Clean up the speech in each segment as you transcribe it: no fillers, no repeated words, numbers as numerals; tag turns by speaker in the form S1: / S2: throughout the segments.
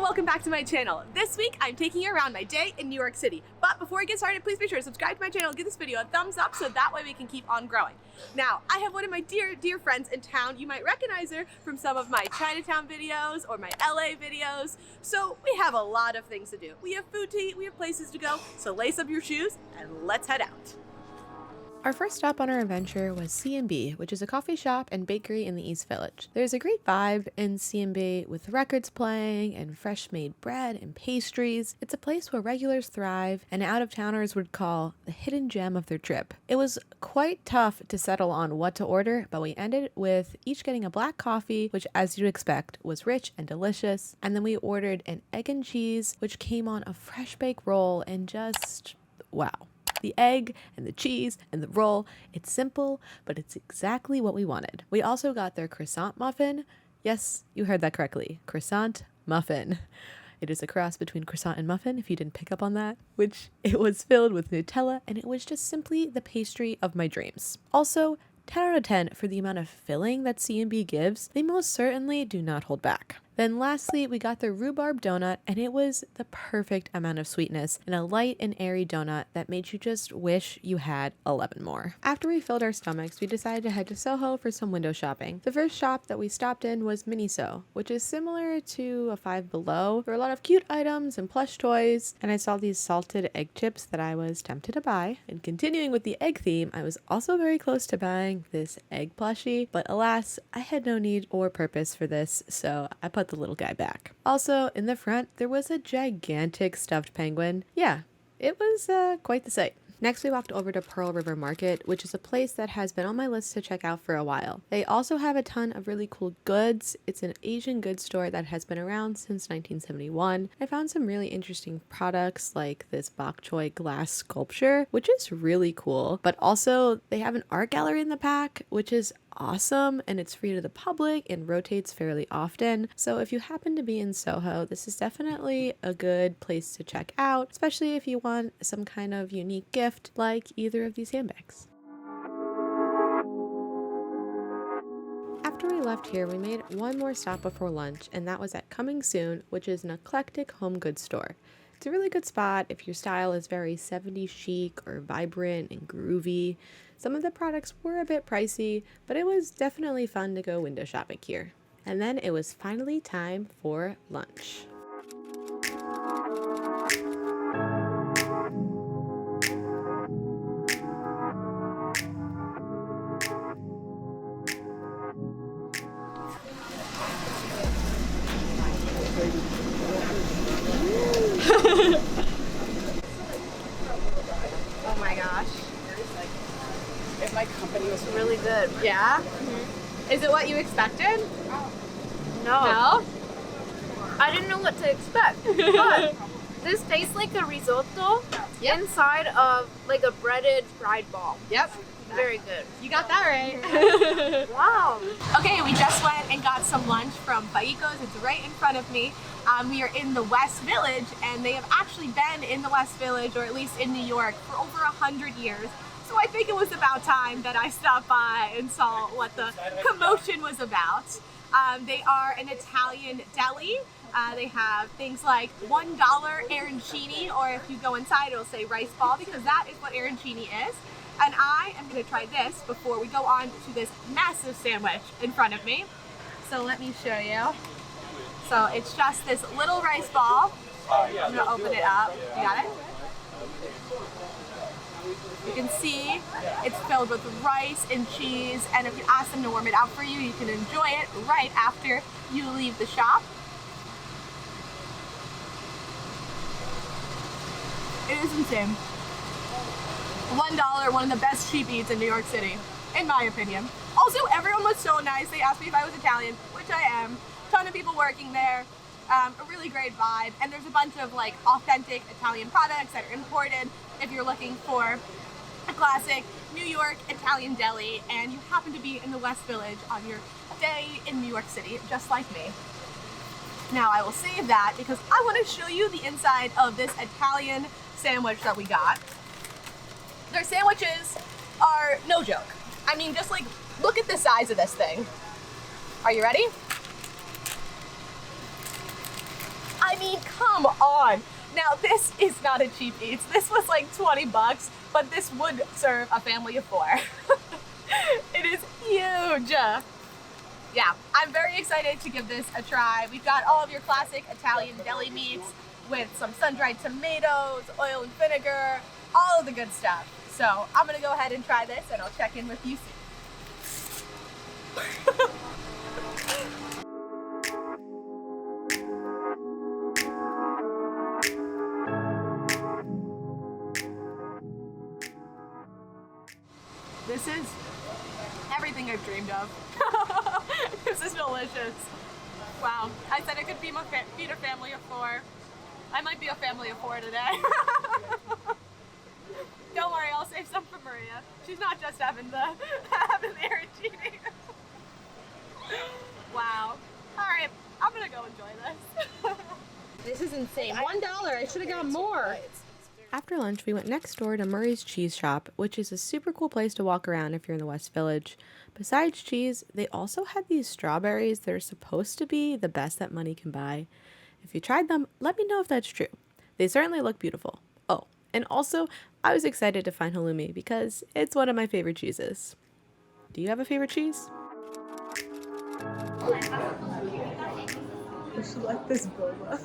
S1: welcome back to my channel. This week, I'm taking you around my day in New York City. But before we get started, please be sure to subscribe to my channel, give this video a thumbs up so that way we can keep on growing. Now, I have one of my dear friends in town. You might recognize her from some of my Chinatown videos or my LA videos. So we have a lot of things to do. We have food to eat, we have places to go, so lace up your shoes and let's head out.
S2: Our first stop on our adventure was C&B, which is a coffee shop and bakery in the East Village. There's a great vibe in C&B with records playing and fresh made bread and pastries. It's a place where regulars thrive and out-of-towners would call the hidden gem of their trip. It was quite tough to settle on what to order, but we ended with each getting a black coffee, which as you'd expect was rich and delicious. And then we ordered an egg and cheese, which came on a fresh baked roll and just wow. The egg and the cheese and the roll, it's simple, but it's exactly what we wanted. We also got their croissant muffin. Yes, you heard that correctly. Croissant muffin. It is a cross between croissant and muffin, if you didn't pick up on that, which it was filled with Nutella, and it was just simply the pastry of my dreams. Also, 10 out of 10 for the amount of filling that C&B gives. They most certainly do not hold back. Then lastly, we got the rhubarb donut, and it was the perfect amount of sweetness in a light and airy donut that made you just wish you had 11 more. After we filled our stomachs, we decided to head to Soho for some window shopping. The first shop that we stopped in was Miniso, which is similar to a Five Below. There were a lot of cute items and plush toys, and I saw these salted egg chips that I was tempted to buy. And continuing with the egg theme, I was also very close to buying this egg plushie, but alas, I had no need or purpose for this, so I put the little guy back. Also, in the front, there was a gigantic stuffed penguin. Yeah, it was quite the sight. Next, we walked over to Pearl River Market, which is a place that has been on my list to check out for a while. They also have a ton of really cool goods. It's an Asian goods store that has been around since 1971. I found some really interesting products like this bok choy glass sculpture, which is really cool. But also, they have an art gallery in the back, which is awesome, and it's free to the public and rotates fairly often. So if you happen to be in Soho, this is definitely a good place to check out, especially if you want some kind of unique gift like either of these handbags. After we left here, we made one more stop before lunch, and that was at Coming Soon, which is an eclectic home goods store. It's a really good spot if your style is very 70s chic or vibrant and groovy. Some of the products were a bit pricey, but it was definitely fun to go window shopping here. And then it was finally time for lunch.
S1: Oh my gosh.
S3: If my company was really good.
S1: Yeah? Mm-hmm. Is it what you expected?
S3: No. I didn't know what to expect. But this tastes like a risotto inside of like a breaded fried ball.
S1: Yep.
S3: Very good.
S1: You got that right.
S3: Wow.
S1: Okay, we just went and got some lunch from Faicco's. It's right in front of me. We are in the West Village, and they have actually been in the West Village, or at least in New York, for over 100 years. So I think it was about time that I stopped by and saw what the commotion was about. They are an Italian deli. They have things like $1 arancini, or if you go inside, it'll say rice ball, because that is what arancini is. And I am going to try this before we go on to this massive sandwich in front of me. So let me show you. So it's just this little rice ball. I'm going to open it up. You got it? You can see it's filled with rice and cheese, and if you ask them to warm it out for you, you can enjoy it right after you leave the shop. It is insane. $1, one of the best cheap eats in New York City, in my opinion. Also, everyone was so nice. They asked me if I was Italian, which I am. Ton of people working there. A really great vibe, and there's a bunch of like authentic Italian products that are imported if you're looking for a classic New York Italian deli and you happen to be in the West Village on your day in New York City, just like me. Now I will save that because I want to show you the inside of this Italian sandwich that we got. Their sandwiches are no joke. I mean, just like, look at the size of this thing. Are you ready? I I mean, come on. Now, this is not a cheap eats. This was like 20 bucks, but this would serve a family of 4. It is huge. Yeah, I'm very excited to give this a try. We've got all of your classic Italian deli meats with some sun-dried tomatoes, oil and vinegar, all of the good stuff. So I'm gonna go ahead and try this and I'll check in with you soon. This is everything I've dreamed of. This is delicious. Wow, I said I could feed a family of 4. I might be a family of 4 today. Don't worry, I'll save some for Maria. She's not just having the air and cheating. Wow. All right, I'm gonna go enjoy this. This is insane. $1. I should have got more.
S2: After lunch, we went next door to Murray's Cheese Shop, which is a super cool place to walk around if you're in the West Village. Besides cheese, they also had these strawberries that are supposed to be the best that money can buy. If you tried them, let me know if that's true. They certainly look beautiful. Oh, and also, I was excited to find halloumi because it's one of my favorite cheeses. Do you have a favorite cheese?
S1: I should like this boba.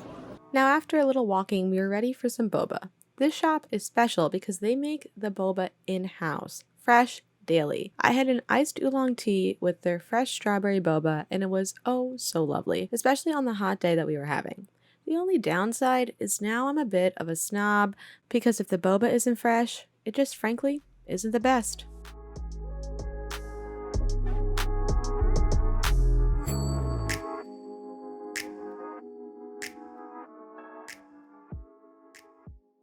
S2: Now, after a little walking, we were ready for some boba. This shop is special because they make the boba in-house, fresh, daily. I had an iced oolong tea with their fresh strawberry boba, and it was oh so lovely, especially on the hot day that we were having. The only downside is now I'm a bit of a snob because if the boba isn't fresh, it just frankly isn't the best.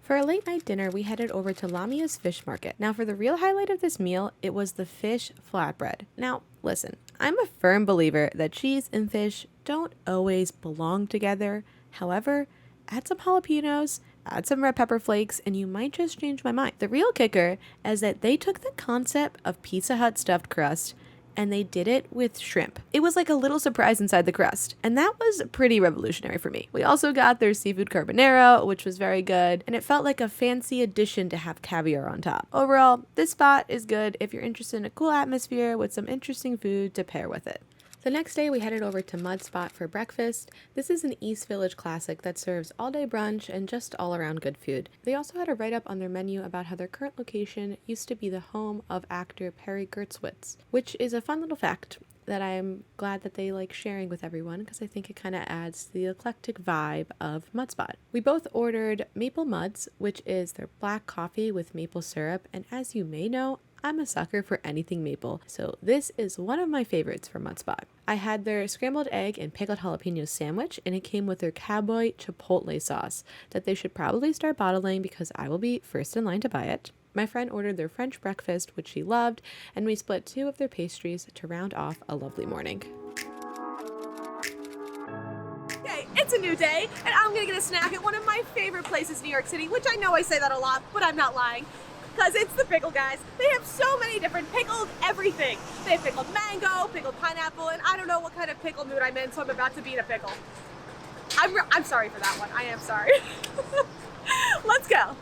S2: For a late night dinner, we headed over to Lamia's fish market. Now for the real highlight of this meal, it was the fish flatbread. Now listen, I'm a firm believer that cheese and fish don't always belong together. However, add some jalapenos, add some red pepper flakes, and you might just change my mind. The real kicker is that they took the concept of Pizza Hut stuffed crust and they did it with shrimp. It was like a little surprise inside the crust, and that was pretty revolutionary for me. We also got their seafood carbonara, which was very good, and it felt like a fancy addition to have caviar on top. Overall, this spot is good if you're interested in a cool atmosphere with some interesting food to pair with it. The next day, we headed over to Mud Spot for breakfast. This is an East Village classic that serves all-day brunch and just all-around good food. They also had a write-up on their menu about how their current location used to be the home of actor Perry Gertzwitz, which is a fun little fact that I'm glad that they like sharing with everyone because I think it kind of adds to the eclectic vibe of Mud Spot. We both ordered Maple Muds, which is their black coffee with maple syrup, and as you may know, I'm a sucker for anything maple, so this is one of my favorites from Mud Spot. I had their scrambled egg and pickled jalapeno sandwich, and it came with their cowboy chipotle sauce that they should probably start bottling because I will be first in line to buy it. My friend ordered their French breakfast, which she loved, and we split 2 of their pastries to round off a lovely morning.
S1: Okay, it's a new day, and I'm gonna get a snack at one of my favorite places in New York City, which I know I say that a lot, but I'm not lying. Because it's the Pickle Guys. They have so many different pickled everything. They have pickled mango, pickled pineapple, and I don't know what kind of pickle mood I'm in, so I'm about to be in a pickle. I'm sorry for that one. I am sorry. Let's go.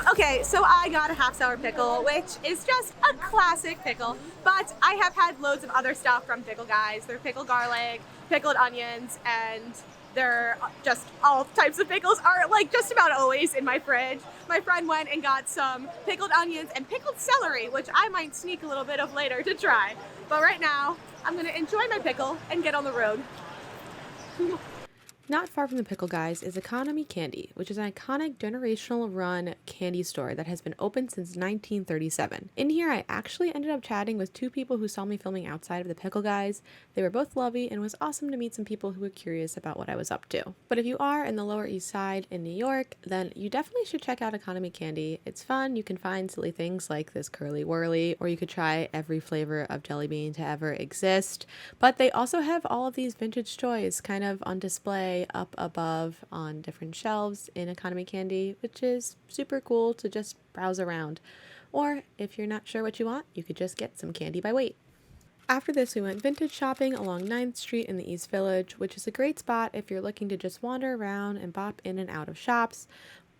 S1: Okay, so I got a half sour pickle, which is just a classic pickle, but I have had loads of other stuff from Pickle Guys. They're pickled garlic, pickled onions, and they're just all types of pickles are like just about always in my fridge. My friend went and got some pickled onions and pickled celery, which I might sneak a little bit of later to try. But right now, I'm gonna enjoy my pickle and get on the road.
S2: Not far from the Pickle Guys is Economy Candy, which is an iconic generational run candy store that has been open since 1937. In here, I actually ended up chatting with two people who saw me filming outside of the Pickle Guys. They were both lovely, and it was awesome to meet some people who were curious about what I was up to. But if you are in the Lower East Side in New York, then you definitely should check out Economy Candy. It's fun. You can find silly things like this curly whirly, or you could try every flavor of jelly bean to ever exist. But they also have all of these vintage toys kind of on display up above on different shelves in Economy Candy, which is super cool to just browse around. Or if you're not sure what you want, you could just get some candy by weight. After this, we went vintage shopping along 9th Street in the East Village, which is a great spot if you're looking to just wander around and bop in and out of shops.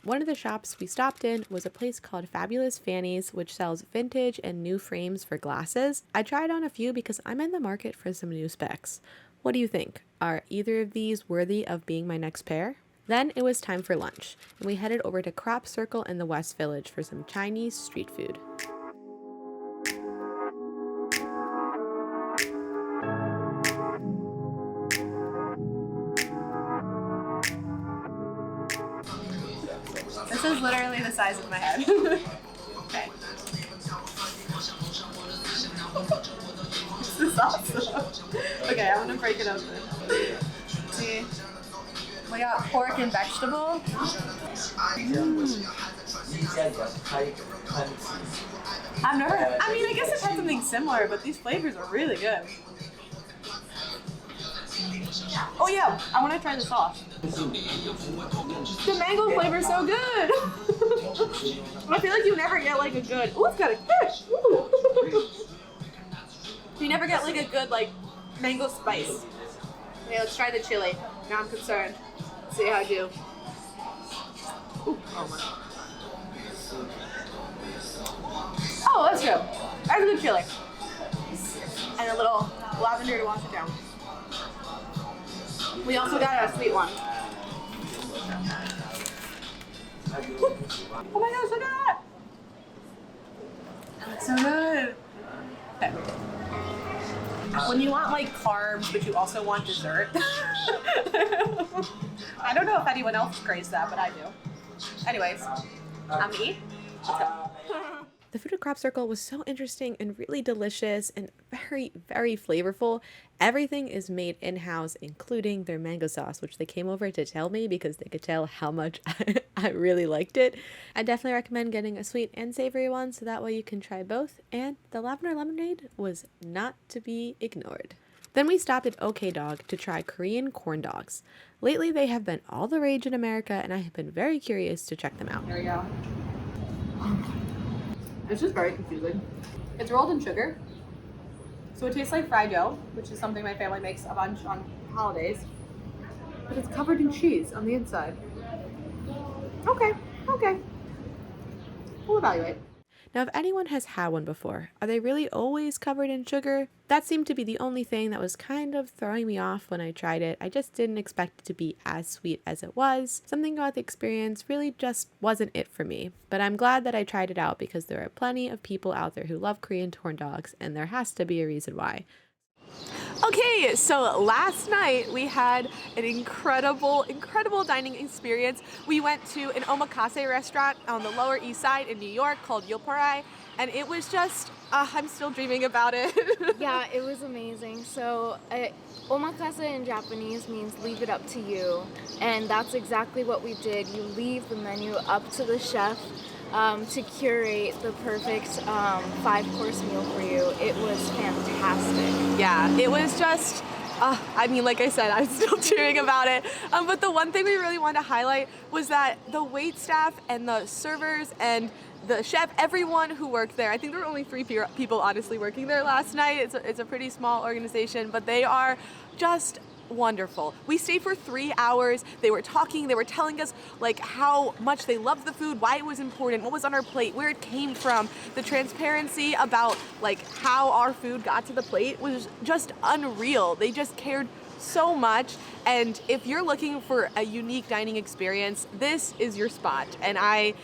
S2: One of the shops we stopped in was a place called Fabulous Fanny's, which sells vintage and new frames for glasses. I tried on a few because I'm in the market for some new specs. What do you think? Are either of these worthy of being my next pair? Then it was time for lunch, and we headed over to Crop Circle in the West Village for some Chinese street food.
S1: This is literally the size of my head. Okay. This is awesome. Okay, I'm gonna break it open. See, we got pork and vegetable. I guess I've had something similar, but these flavors are really good. Oh yeah, I want to try the sauce. The mango flavor is so good. I feel like you never get like a good. Ooh, it's got a kick. Ooh. You never get like a good like mango spice. Okay, let's try the chili. Now I'm concerned. Let's see how I do. Ooh, oh my. Oh, that's good. That's a good chili. And a little lavender to wash it down. We also got a sweet one. Oh my god, so good! That looks so good. Okay. When you want like carbs, but you also want dessert. I don't know if anyone else craves that, but I do. Anyways, I'm gonna eat. Let's go.
S2: The food at Crop Circle was so interesting and really delicious and very, very flavorful. Everything is made in-house, including their mango sauce, which they came over to tell me because they could tell how much I really liked it. I definitely recommend getting a sweet and savory one so that way you can try both. And the lavender lemonade was not to be ignored. Then we stopped at OK Dog to try Korean corn dogs. Lately, they have been all the rage in America, and I have been very curious to check them out.
S1: There we go. It's just very confusing. It's rolled in sugar. So it tastes like fried dough, which is something my family makes a bunch on holidays. But it's covered in cheese on the inside. Okay. We'll evaluate.
S2: Now, if anyone has had one before, are they really always covered in sugar? That seemed to be the only thing that was kind of throwing me off when I tried it. I just didn't expect it to be as sweet as it was. Something about the experience really just wasn't it for me. But I'm glad that I tried it out because there are plenty of people out there who love Korean corn dogs, and there has to be a reason why.
S1: Okay, so last night we had an incredible dining experience. We went to an Omakase restaurant on the Lower East Side in New York called Yopparai, and it was just, I'm still dreaming about it.
S3: Yeah, it was amazing. So, omakase in Japanese means leave it up to you, and that's exactly what we did. You leave the menu up to the chef to curate the perfect 5-course meal for you. It was fantastic.
S1: Yeah, it was just, like I said, I'm still dreaming about it. But the one thing we really wanted to highlight was that the wait staff and the servers and the chef, everyone who worked there, I think there were only 3 people honestly working there last night. It's a pretty small organization, but they are just wonderful. We stayed for 3 hours. They were talking, they were telling us like how much they loved the food, why it was important, what was on our plate, where it came from. The transparency about like how our food got to the plate was just unreal. They just cared so much, and if you're looking for a unique dining experience, this is your spot. And I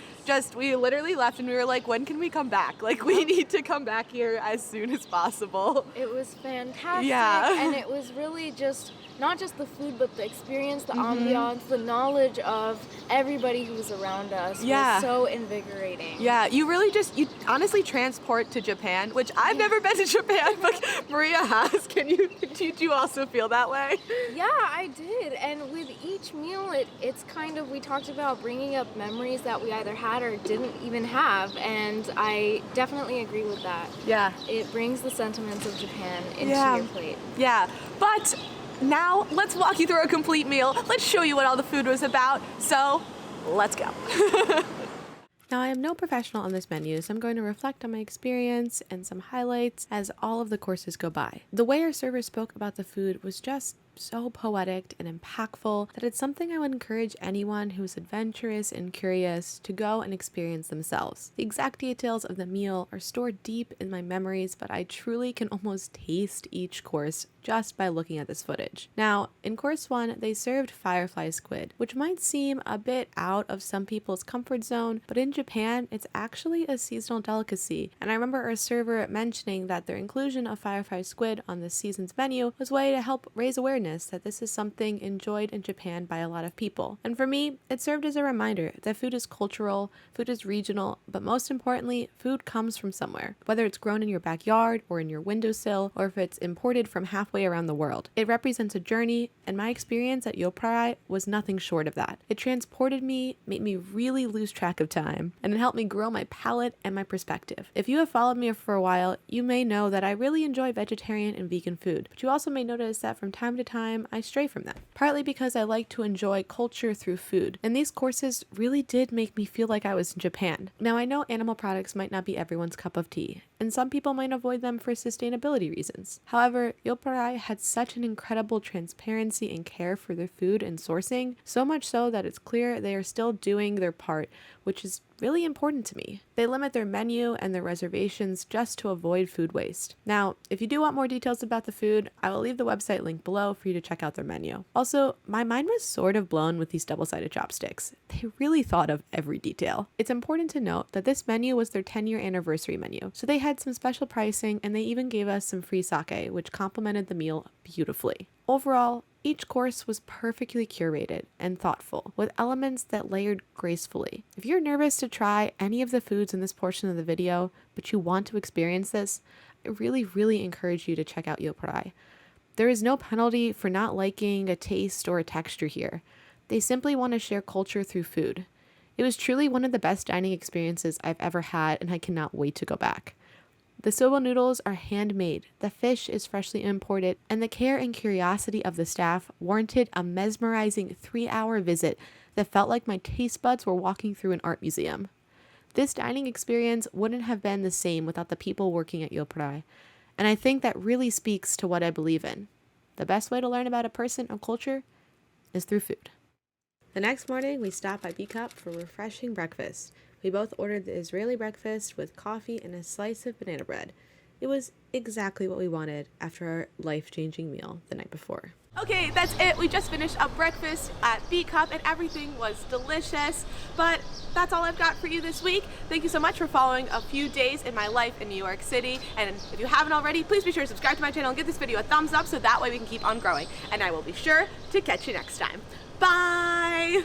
S1: we literally left and we were like, when can we come back? Like, we need to come back here as soon as possible.
S3: It was fantastic.
S1: Yeah.
S3: And it was really just, not just the food, but the experience, the ambiance, the knowledge of everybody who was around us was so invigorating.
S1: Yeah, you honestly transport to Japan, which I've never been to Japan, but Maria has. Did you also feel that way?
S3: Yeah, I did. And with each meal, it's kind of, we talked about bringing up memories that we either had or didn't even have, and I definitely agree with that.
S1: Yeah.
S3: It brings the sentiments of Japan into your plate.
S1: Yeah, but now let's walk you through a complete meal. Let's show you what all the food was about. So, let's go.
S2: Now, I am no professional on this menu, so I'm going to reflect on my experience and some highlights as all of the courses go by. The way our server spoke about the food was just so poetic and impactful that it's something I would encourage anyone who is adventurous and curious to go and experience themselves. The exact details of the meal are stored deep in my memories, but I truly can almost taste each course just by looking at this footage. Now, in course 1, they served firefly squid, which might seem a bit out of some people's comfort zone, but in Japan, it's actually a seasonal delicacy. And I remember our server mentioning that their inclusion of firefly squid on this season's menu was a way to help raise awareness that this is something enjoyed in Japan by a lot of people. And for me, it served as a reminder that food is cultural, food is regional, but most importantly, food comes from somewhere. Whether it's grown in your backyard or in your windowsill, or if it's imported from halfway around the world. It represents a journey, and my experience at Yopparai was nothing short of that. It transported me, made me really lose track of time, and it helped me grow my palate and my perspective. If you have followed me for a while, you may know that I really enjoy vegetarian and vegan food, but you also may notice that from time to time, I stray from that. Partly because I like to enjoy culture through food, and these courses really did make me feel like I was in Japan. Now, I know animal products might not be everyone's cup of tea, and some people might avoid them for sustainability reasons. However, Yopparai had such an incredible transparency and care for their food and sourcing, so much so that it's clear they are still doing their part, which is really important to me. They limit their menu and their reservations just to avoid food waste. Now, if you do want more details about the food, I will leave the website link below for you to check out their menu. Also, my mind was sort of blown with these double-sided chopsticks. They really thought of every detail. It's important to note that this menu was their 10-year anniversary menu, so they had some special pricing and they even gave us some free sake, which complemented the meal beautifully. Overall, each course was perfectly curated and thoughtful, with elements that layered gracefully. If you're nervous to try any of the foods in this portion of the video, but you want to experience this, I really encourage you to check out Yopparai. There is no penalty for not liking a taste or a texture here. They simply want to share culture through food. It was truly one of the best dining experiences I've ever had, and I cannot wait to go back. The soba noodles are handmade, the fish is freshly imported, and the care and curiosity of the staff warranted a mesmerizing 3-hour visit that felt like my taste buds were walking through an art museum. This dining experience wouldn't have been the same without the people working at Yopparai, and I think that really speaks to what I believe in. The best way to learn about a person or culture is through food. The next morning, we stopped by B-Cup for refreshing breakfast. We both ordered the Israeli breakfast with coffee and a slice of banana bread. It was exactly what we wanted after our life-changing meal the night before.
S1: Okay, that's it. We just finished up breakfast at B-Cup and everything was delicious. But that's all I've got for you this week. Thank you so much for following a few days in my life in New York City. And if you haven't already, please be sure to subscribe to my channel and give this video a thumbs up so that way we can keep on growing. And I will be sure to catch you next time. Bye!